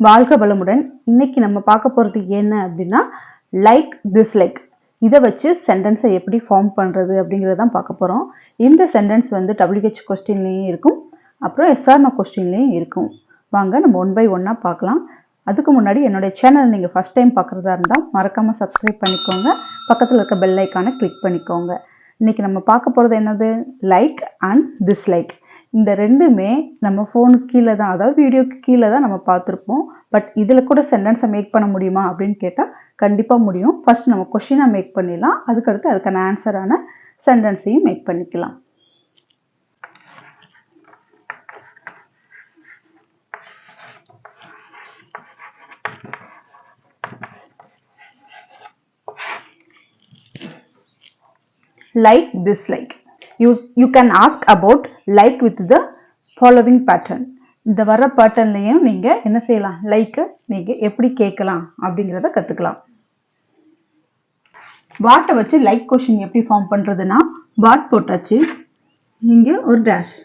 வாழ்க வளமுடன். இன்னைக்கு நம்ம பார்க்க போகிறது என்ன அப்படின்னா லைக் டிஸ்லைக். இதை வச்சு சென்டென்ஸை எப்படி ஃபார்ம் பண்ணுறது அப்படிங்கிறதான் பார்க்க போகிறோம். இந்த சென்டென்ஸ் வந்து WH கொஸ்டின்லேயும் இருக்கும், அப்புறம் SR கொஸ்டின்லேயும் இருக்கும். வாங்க நம்ம ஒன் பை ஒன்னாக பார்க்கலாம். அதுக்கு முன்னாடி என்னுடைய சேனல் நீங்கள் ஃபஸ்ட் டைம் பார்க்குறதா இருந்தால் மறக்காமல் சப்ஸ்கிரைப் பண்ணிக்கோங்க, பக்கத்தில் இருக்க பெல் ஐக்கானை கிளிக் பண்ணிக்கோங்க. இன்றைக்கி நம்ம பார்க்க போகிறது என்னது, லைக் அண்ட் டிஸ்லைக். இந்த ரெண்டுமே நம்ம ஃபோனுக்கு கீழே தான், அதாவது வீடியோக்கு கீழே தான் நம்ம பார்த்துருப்போம். பட் இதில் கூட சென்டென்ஸை மேக் பண்ண முடியுமா அப்படின்னு கேட்டால் கண்டிப்பாக முடியும். ஃபர்ஸ்ட் நம்ம கொஷினை மேக் பண்ணிடலாம், அதுக்கடுத்து அதுக்கான ஆன்சரான சென்டென்ஸையும் மேக் பண்ணிக்கலாம். Like, dislike. You can ask about like with the following pattern. இந்த வர பேட்டர்ன்லையும் நீங்கள் என்ன செய்யலாம், லைக்கை நீங்கள் எப்படி கேட்கலாம் அப்படிங்கிறத கற்றுக்கலாம். வாட்டை வச்சு லைக் கொஷின் எப்படி ஃபார்ம் பண்ணுறதுன்னா, வாட் போட்டாச்சு, இங்கே ஒரு dash,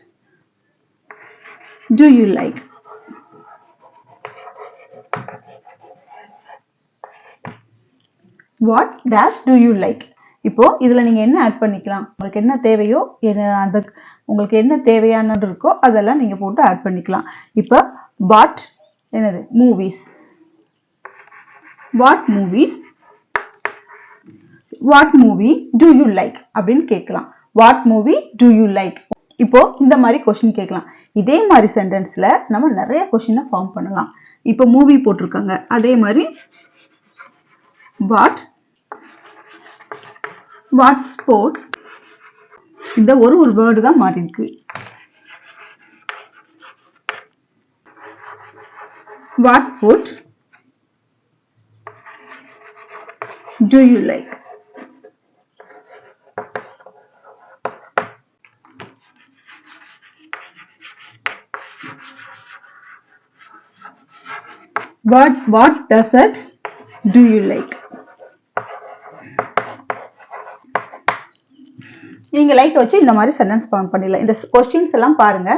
do you like. What dash do you like. இப்போ இதில் நீங்கள் என்ன ஆட் பண்ணிக்கலாம், உங்களுக்கு என்ன தேவையோ, அந்த உங்களுக்கு என்ன தேவையானது இருக்கோ அதெல்லாம் நீங்கள் போட்டு ஆட் பண்ணிக்கலாம். இப்போ வாட் என்னது, movies, what movies, what movie do you like அப்படின்னு கேட்கலாம். What movie do you like. இப்போ இந்த மாதிரி கொஸ்டின் கேட்கலாம். இதே மாதிரி சென்டென்ஸில் நம்ம நிறைய கொஸ்டினை ஃபார்ம் பண்ணலாம். இப்போ மூவி போட்டிருக்காங்க, அதே மாதிரி வாட் ஸ்போர்ட்ஸ், இந்த ஒரு வேர்டு தான் மாறி இருக்கு. What food do you like. What dessert do you like. நீங்க லைக் வச்சு இந்த மாதிரி சென்டென்ஸ் ஃபார்ம் பண்ணிடலாம். இந்த क्वेश्चंस எல்லாம் பாருங்க.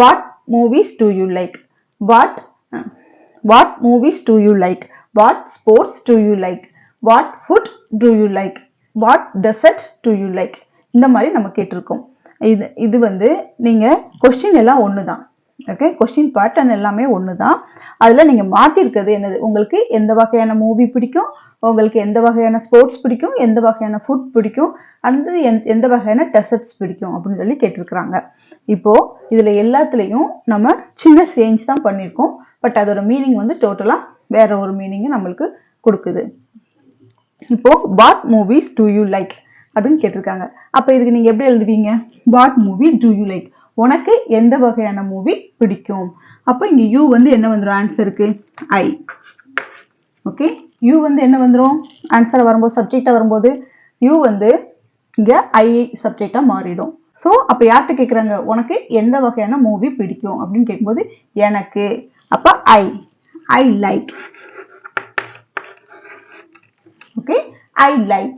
What movies do you like, what movies do you like, what sports do you like, what food do you like, what dessert do you like. இந்த மாதிரி நம்ம கேட்டிருக்கோம். இது வந்து நீங்க क्वेश्चन எல்லாம் ஒன்று தான். ஓகே, கொஸ்டின் பேட்டர்ன் எல்லாமே ஒன்று தான். அதில் நீங்கள் மாற்றிருக்கிறது என்னது, உங்களுக்கு எந்த வகையான மூவி பிடிக்கும், உங்களுக்கு எந்த வகையான ஸ்போர்ட்ஸ் பிடிக்கும், எந்த வகையான ஃபுட் பிடிக்கும், அந்த எந்த வகையான டெசர்ட்ஸ் பிடிக்கும் அப்படின்னு சொல்லி கேட்டிருக்கிறாங்க. இப்போது இதில் எல்லாத்துலேயும் நம்ம சின்ன சேஞ்ச் தான் பண்ணியிருக்கோம். பட் அதோட மீனிங் வந்து டோட்டலாக வேற ஒரு மீனிங்கை நம்மளுக்கு கொடுக்குது. இப்போது what movies do you like அப்படின்னு கேட்டிருக்காங்க. அப்போ இதுக்கு நீங்கள் எப்படி எழுதுவீங்க, what movie do you like, உனக்கு எந்த வகையான மூவி பிடிக்கும். அப்போ இங்கே யூ வந்து என்ன வந்துடும், ஆன்சருக்கு ஐ. ஓகே, யூ வந்து என்ன வந்துடும், ஆன்சர் வரும்போது சப்ஜெக்டாக வரும்போது யூ வந்து இங்கே ஐ சப்ஜெக்டாக மாறிடும். ஸோ அப்போ யார்கிட்ட கேட்குறாங்க, உனக்கு எந்த வகையான மூவி பிடிக்கும் அப்படின்னு கேட்கும்போது எனக்கு, அப்போ I like. Okay, I like.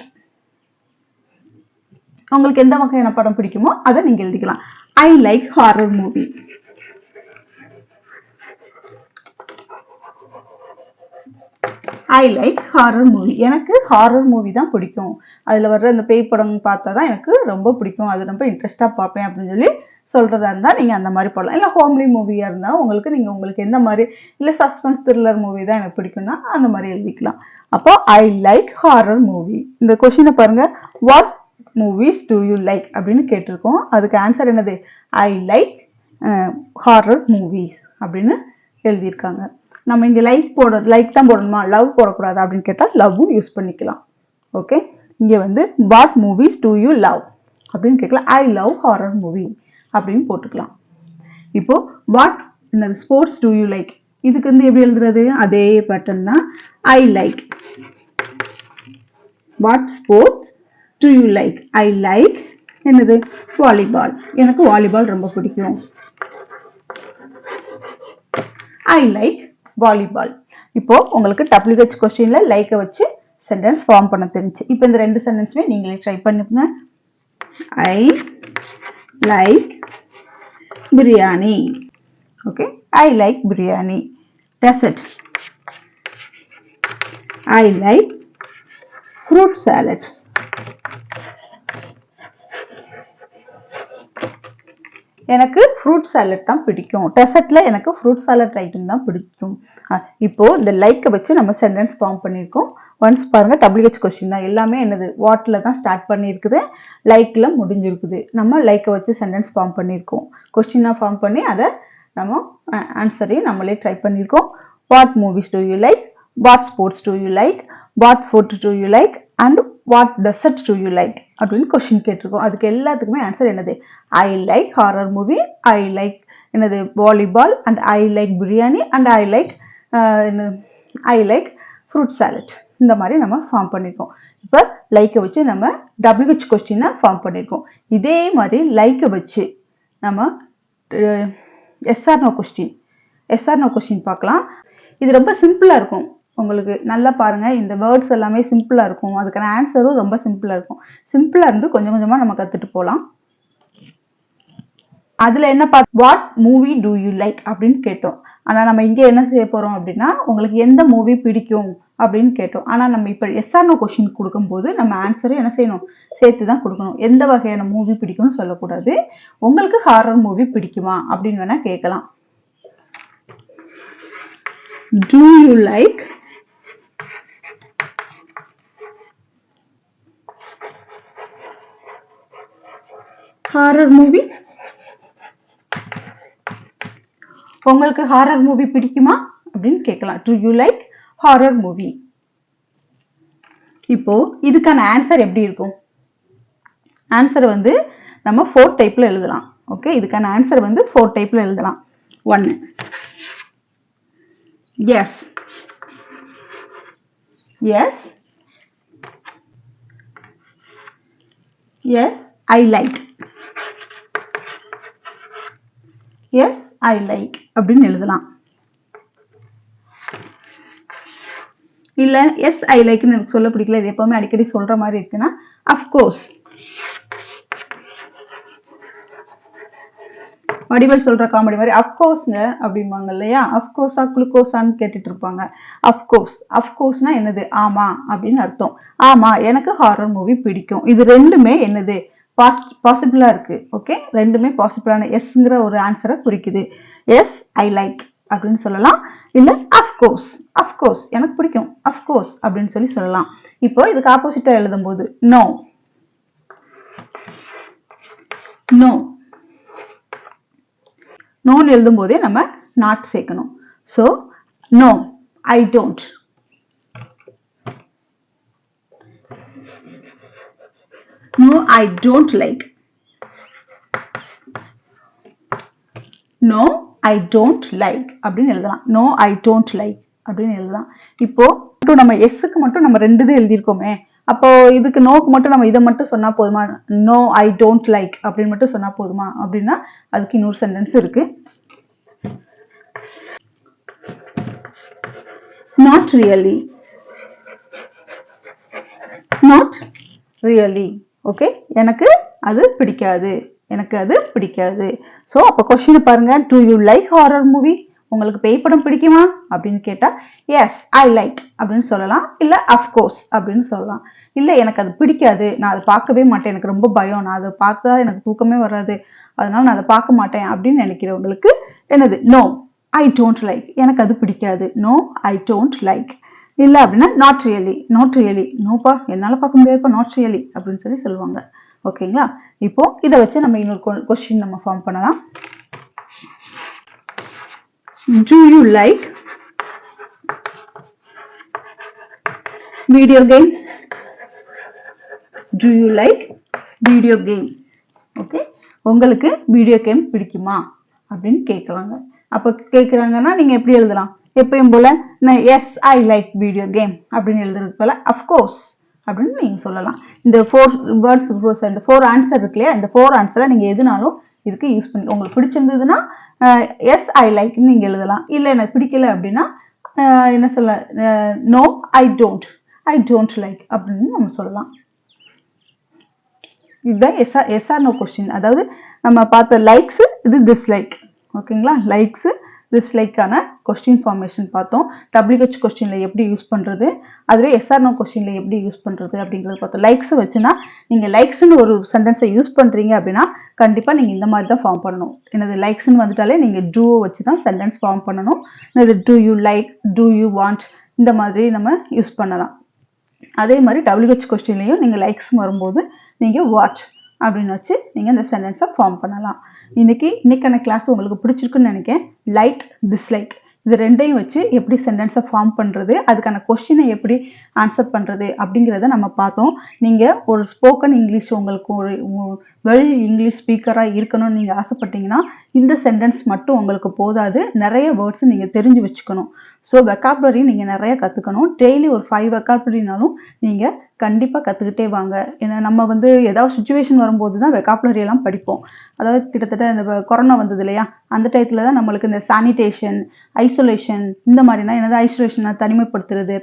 உங்களுக்கு எந்த வகையான படம் பிடிக்குமோ அதை நீங்கள் எழுதிக்கலாம். I like horror movie. I like horror movie. எனக்கு ஹாரர் மூவி தான் பிடிக்கும். அதில் வர்ற அந்த பேய் படம் பார்த்தா தான் எனக்கு ரொம்ப பிடிக்கும், அது ரொம்ப இன்ட்ரெஸ்டாக பார்ப்பேன் அப்படின்னு சொல்லி சொல்கிறதா இருந்தால் நீங்கள் அந்த மாதிரி போடலாம். இல்லை ஹோம்லி மூவியாக இருந்தால் உங்களுக்கு எந்த மாதிரி, இல்லை சஸ்பென்ஸ் த்ரில்லர் மூவி தான் எனக்கு பிடிக்கும்னா அந்த மாதிரி எழுதிக்கலாம். அப்போ ஐ லைக் ஹாரர் மூவி. இந்த கொஸ்டினை பாருங்கள், what movies do you like அப்படின்னு கேட்டிருக்கோம். அதுக்கு ஆன்சர் என்னது, ஐ லைக் ஹாரர் மூவிஸ் அப்படின்னு எழுதியிருக்காங்க. நம்ம இங்கே லைக் தான் போடணுமா, லவ் போடக்கூடாது அப்படின்னு கேட்டால் லவ்வும் யூஸ் பண்ணிக்கலாம். ஓகே, இங்கே வந்து what movies do you love அப்படின்னு கேட்கலாம், ஐ லவ் ஹாரர் மூவி அப்படின்னு போட்டுக்கலாம். இப்போ வாட் என்னது, ஸ்போர்ட்ஸ் டு யூ லைக், இதுக்கு வந்து எப்படி எழுதுறது, அதே பேட்டர்ன் தான். I like what sports do you like, I like என்னது, வாலிபால், எனக்கு வாலிபால் ரொம்ப பிடிக்கும், ஐ லைக் வாலிபால். இப்போ உங்களுக்கு WH கொஸ்டின்ல லைக்கை வச்சு சென்டென்ஸ் ஃபார்ம் பண்ண தெரிஞ்சு. இப்போ இந்த ரெண்டு சென்டென்ஸுமே நீங்களே ட்ரை பண்ணுங்க. ஐ like biryani. Okay, I like biryani. dessert. I like fruit salad. எனக்கு ஃப்ரூட் சாலட் தான் பிடிக்கும். டெசர்ட்ல எனக்கு ஃப்ரூட் சாலட் ஐட்டம் தான் பிடிக்கும். இப்போ இந்த லைக்கை வச்சு நம்ம சென்டென்ஸ் ஃபார்ம் பண்ணியிருக்கோம். ஒன்ஸ் பாருங்க, WH கொஸ்டின் தான் எல்லாமே. என்னது, வாட்ல தான் ஸ்டார்ட் பண்ணியிருக்குது, லைக்ல முடிஞ்சிருக்குது. நம்ம லைக்கை வச்சு சென்டென்ஸ் ஃபார்ம் பண்ணியிருக்கோம். கொஸ்டினாக ஃபார்ம் பண்ணி அதை நம்ம ஆன்சரையும் நம்மளே ட்ரை பண்ணியிருக்கோம். What movies do you like, what sports do you like, what food do you like and what dessert do you like அப்படின்னு கொஸ்டின் கேட்டிருக்கோம். அதுக்கு எல்லாத்துக்குமே ஆன்சர் என்னது, I like horror movie, I like என்னது volleyball, and I like biryani, and I like fruit salad. இந்த மாதிரி நம்ம form பண்ணியிருக்கோம். இப்போ லைக்கை வச்சு நம்ம WH கொஸ்டினை ஃபார்ம் பண்ணியிருக்கோம். இதே மாதிரி லைக்கை வச்சு நம்ம எஸ்ஆர்னோ கொஸ்டின் பார்க்கலாம். இது ரொம்ப சிம்பிளாக இருக்கும். உங்களுக்கு நல்லா பாருங்க, இந்த வேர்ட்ஸ் எல்லாமே சிம்பிளா இருக்கும். அதுக்கான ஆன்சரும் ரொம்ப சிம்பிளா இருக்கும். சிம்பிளா இருந்து கொஞ்சம் கொஞ்சமா நம்ம கத்துட்டு போலாம். அதுல என்ன what movie do you like அப்படின்னு கேட்டோம். ஆனா நம்ம இங்க என்ன செய்ய போறோம் அப்படின்னா, உங்களுக்கு எந்த மூவி பிடிக்கும் அப்படின்னு கேட்டோம். ஆனா நம்ம இப்ப எஸ்ஆர்னோ கொஸ்டின் கொடுக்கும்போது நம்ம ஆன்சரை என்ன செய்யணும், சேர்த்து தான் கொடுக்கணும். எந்த வகையான மூவி பிடிக்கும்னு சொல்லக்கூடாது. உங்களுக்கு ஹாரர் மூவி பிடிக்குமா அப்படின்னு வேணா கேட்கலாம். Do you like horror movie? உங்களுக்கு ஹாரர் மூவி பிடிக்குமா அப்படின்னு கேட்கலாம். To you like horror movie? இப்போ இதுக்கான ஆன்சர் எப்படி இருக்கும்? ஆன்சர் வந்து நம்ம 4 டைப்ல எழுதலாம். ஓகே, இதுக்கான ஆன்சர் வந்து 4 டைப்ல எழுதலாம். 1, yes, yes, yes I like, yes I like அப்படின்னு எழுதலாம். இல்ல எஸ் ஐ லைக்னு எனக்கு சொல்ல பிடிக்கல, இது எப்பவுமே அடிக்கடி சொல்ற மாதிரி இருக்குன்னா அஃப்கோர்ஸ். வடிவல் சொல்ற காமெடி மாதிரி அஃப்கோர்ஸ்ங்க அப்படிம்பாங்க இல்லையா, அஃப்கோர்ஸா குளுக்கோஸான்னு கேட்டுட்டு இருப்பாங்க. அஃப்கோர்ஸ், அஃப்கோர்ஸ்னா என்னது, ஆமா அப்படின்னு அர்த்தம். ஆமா, எனக்கு ஹாரர் மூவி பிடிக்கும். இது ரெண்டுமே என்னது, பாசிபிளா இருக்கு. ஓகே, ரெண்டுமே பாசிபிளான எஸ்ங்கிற ஒரு ஆன்சரை குறிக்குது. எஸ் ஐ லைக் அப்படின்னு சொல்லலாம். இல்ல அஃப்கோர்ஸ், அஃப்கோர்ஸ் எனக்கு பிடிக்கும், அஃப்கோர்ஸ் அப்படின்னு சொல்லலாம். இப்போ இதுக்கு ஆப்போசிட்டா எழுதும் போது நோ, நோ, நோன்னு எழுதும் போதே நம்ம நாட் சேர்க்கணும். So no I don't, no I don't like, no I don't like அப்படின்னு எழுதலாம். நோ ஐ டோன்ட் லைக் அப்படின்னு எழுதலாம். இப்போ நம்ம எஸ்ஸுக்கு மட்டும் நம்ம 2 இது எழுதியிருக்கோமே, அப்போ இதுக்கு நோக்கு மட்டும் நம்ம இதை மட்டும் சொன்னா போதுமா, நோ ஐ டோன்ட் லைக் அப்படின்னு மட்டும் சொன்னா போதுமா அப்படின்னா அதுக்கு இன்னொரு சென்டென்ஸ் இருக்கு. not really, not really. Okay, எனக்கு அது பிடிக்காது, எனக்கு அது பிடிக்காது. ஸோ அப்போ கொஸ்டின் பாருங்க, to you like horror movie? உங்களுக்கு பேய் படம் பிடிக்குமா அப்படின்னு கேட்டா எஸ் ஐ லைக் அப்படின்னு சொல்லலாம். இல்ல அஃப்கோர்ஸ் அப்படின்னு சொல்லலாம். இல்ல எனக்கு அது பிடிக்காது, நான் அதை பார்க்கவே மாட்டேன், எனக்கு ரொம்ப பயம், நான் அதை பார்த்தா எனக்கு தூக்கமே வராது, அதனால நான் அதை பார்க்க மாட்டேன் அப்படின்னு நினைக்கிறவங்களுக்கு என்னது, நோ ஐ டோன்ட் லைக், எனக்கு அது பிடிக்காது, நோ ஐ டோன்ட் லைக். இல்ல அப்படின்னா நாட் ரியலி, நாட் ரியலி, நோப்பா என்னால பார்க்க முடியாதுப்பா, நாட் ரியலி அப்படின்னு சொல்லுவாங்க. ஓகேங்களா? இப்போ இதை வச்சு நம்ம இன்னொரு கொஸ்டின் நம்ம ஃபார்ம் பண்ணலாம். Do you like video game? Do you like video game? Okay, உங்களுக்கு வீடியோ கேம் பிடிக்குமா அப்படின்னு கேட்குறாங்க. அப்போ கேட்குறாங்கன்னா நீங்கள் எப்படி எழுதலாம், எப்பயும் போல நான் yes I like video game அப்படின்னு எழுதுறது போல அஃப்கோர்ஸ் அப்படின்னு நீங்கள் சொல்லலாம். இந்த 4 வேர்ட்ஸ், இந்த 4 ஆன்சர் இருக்கு இல்லையா, இந்த 4 ஆன்சரை நீங்கள் எதுனாலும் இதுக்கு யூஸ் பண்ணி, உங்களுக்கு பிடிச்சிருந்ததுன்னா எஸ் ஐ லைக்னு நீங்கள் எழுதலாம். இல்லை எனக்கு பிடிக்கல அப்படின்னா என்ன சொல்ல, நோ ஐ டோன்ட் லைக் அப்படின்னு நம்ம சொல்லலாம். இதுதான் எஸ்ஆர் நோ கொஸ்டின். அதாவது நம்ம பார்த்த லைக்ஸ், இது டிஸ்லைக். ஓகேங்களா? லைக்ஸ், டிஸ்லைக்கான கொஸ்டின் ஃபார்மேஷன் பார்த்தோம். WH கொஸ்டினில் எப்படி யூஸ் பண்ணுறது, அதுவே SR/No கொஸ்டினில் எப்படி யூஸ் பண்ணுறது அப்படிங்கிறது பார்த்தோம். லைக்ஸை வச்சுன்னா நீங்கள் லைக்ஸ்னு ஒரு சென்டென்ஸை யூஸ் பண்ணுறீங்க அப்படின்னா கண்டிப்பாக நீங்கள் இந்த மாதிரி தான் ஃபார்ம் பண்ணணும். எனது லைக்ஸ்னு வந்துட்டாலே நீங்கள் டூவை வச்சு தான் சென்டென்ஸ் ஃபார்ம் பண்ணணும். இது do you like, do you want, இந்த மாதிரி நம்ம யூஸ் பண்ணலாம். அதே மாதிரி WH கொஸ்டின்லையும் நீங்கள் லைக்ஸ் வரும்போது நீங்கள் வாட் அப்படின்னு வச்சு நீங்கள் இந்த சென்டென்ஸை ஃபார்ம் பண்ணலாம். இன்னைக்கான கிளாஸ் உங்களுக்கு பிடிச்சிருக்குன்னு நினைக்கிறேன். லைக், டிஸ்லைக் இது ரெண்டையும் வச்சு எப்படி சென்டென்ஸை ஃபார்ம் பண்ணுறது, அதுக்கான கொஸ்டினை எப்படி ஆன்சர் பண்ணுறது அப்படிங்கிறத நம்ம பார்த்தோம். நீங்கள் ஒரு ஸ்போக்கன் இங்கிலீஷ் உங்களுக்கு ஒரு வெல் இங்கிலீஷ் ஸ்பீக்கராக இருக்கணும்னு நீங்கள் ஆசைப்பட்டீங்கன்னா இந்த சென்டென்ஸ் மட்டும் உங்களுக்கு போதாது, நிறைய வேர்ட்ஸ் நீங்கள் தெரிஞ்சு வச்சுக்கணும். ஸோ வெக்காபுலரி நீங்கள் நிறைய கற்றுக்கணும். டெய்லி ஒரு 5 வெக்காபுலரினாலும் நீங்கள் கண்டிப்பாக கற்றுக்கிட்டே வாங்க. ஏன்னா நம்ம ஏதாவது சுச்சுவேஷன் வரும்போது தான் வெக்காபுலரி எல்லாம் படிப்போம். அதாவது கிட்டத்தட்ட இந்த கொரோனா வந்தது இல்லையா, அந்த டயத்தில் தான் நம்மளுக்கு இந்த சானிடேஷன், ஐசோலேஷன் இந்த மாதிரினா என்னது, ஐசோலேஷனை தனிமைப்படுத்துறது,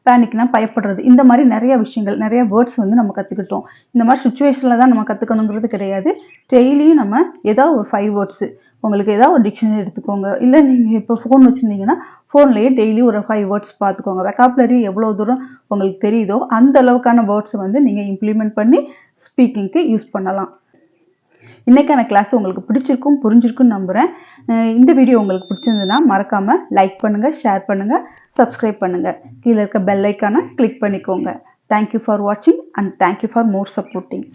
பேனிக்னா பயப்படுறது, இந்த மாதிரி நிறைய விஷயங்கள், நிறைய வேர்ட்ஸ் நம்ம கற்றுக்கிட்டோம். இந்த மாதிரி சுச்சுவேஷனில் தான் நம்ம கற்றுக்கணுங்கிறது கிடையாது. டெய்லியும் நம்ம ஏதாவது ஒரு 5 வேர்ட்ஸு, உங்களுக்கு ஏதாவது ஒரு டிக்ஷனரி எடுத்துக்கோங்க. இல்லை நீங்கள் இப்போ ஃபோன் வச்சுருந்தீங்கன்னா ஃபோன்லேயே டெய்லி ஒரு 5 வேர்ட்ஸ் பார்த்துக்கோங்க. வெக்காபுலரி எவ்வளோ தூரம் உங்களுக்கு தெரியுதோ அந்த அளவுக்கான வேர்ட்ஸை நீங்கள் இம்ப்ளிமெண்ட் பண்ணி ஸ்பீக்கிங்க்கு யூஸ் பண்ணலாம். இன்னைக்கான கிளாஸ் உங்களுக்கு பிடிச்சிருக்கும், புரிஞ்சிருக்குன்னு நம்புகிறேன். இந்த வீடியோ உங்களுக்கு பிடிச்சிருந்ததுன்னா மறக்காமல் லைக் பண்ணுங்கள், ஷேர் பண்ணுங்கள், சப்ஸ்கிரைப் பண்ணுங்கள். கீழே இருக்க பெல் ஐக்கானை கிளிக் பண்ணிக்கோங்க. தேங்க்யூ ஃபார் வாட்சிங் and thank you for more supporting.